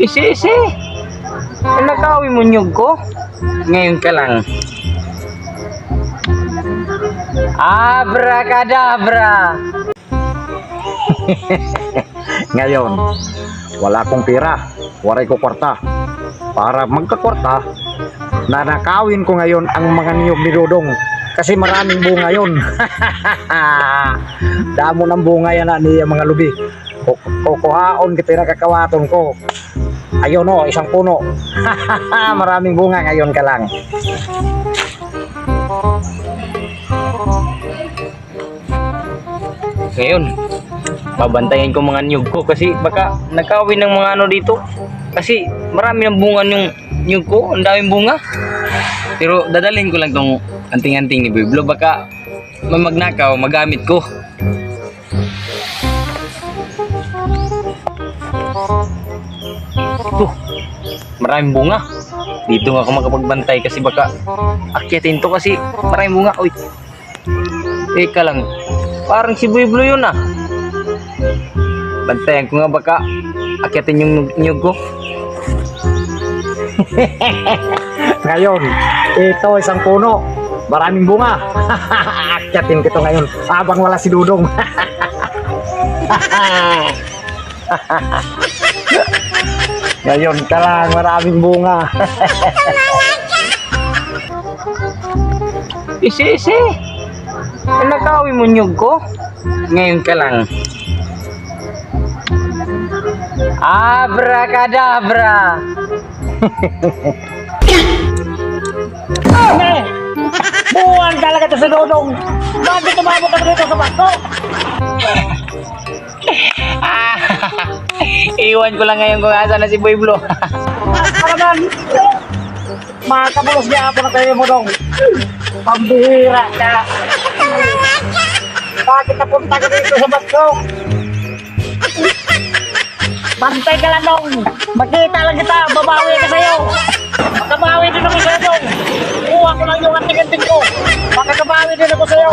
Isi. Nakawi mo nyug ko. Ngayon ka lang. Abracadabra. Ngayon, wala akong pira, waray ko kwarta. Para magkakwarta, nanakawin ko ngayon ang mga niyog ni Dodong. Kasi maraming bunga yon. Damo ng bunga yan ni mga lubi. Kukuhaon kita nakakawaton ko. Ayun o, isang puno. Maraming bunga ngayon ka lang. Ngayon, babantayan ko mga niyog ko kasi baka nakawin ng mga ano dito. Kasi marami ng bunga yung niyog ko, ang daming bunga. Pero dadalhin ko lang tong anting-anting ni Biblo, baka may magnakaw, magamit ko. Maraming bunga. Dito nga ako makapagbantay kasi baka akyatin to kasi maraming bunga. Uy, teka lang, parang si Biblo yun ah. Bantayan ko nga baka akyatin yung nyug ko. Ngayon, ito isang puno. Maraming bunga. Akyatin ko ngayon habang wala si Dudong. Ngayon ka lang, maraming bunga. Isi. Nakawi mo nyug ko. Ngayon ka lang. Abracadabra. Buwan talaga ito si Dudong. Bakit tumabot ka dito sa bato? Iwan ko lang ngayon kung asa na si Biblo. Karaman, makabulos niya ako na kayo mo dong. Pambihira ka. Bakit napunta ka dito sa bato? Bantay ka lang dong. Makita lang kita, babawi ka sa'yo. Makabawi din ako sa'yo dong. Kuha ko lang yung anting-anting ko. Makakabawi din ako sa'yo.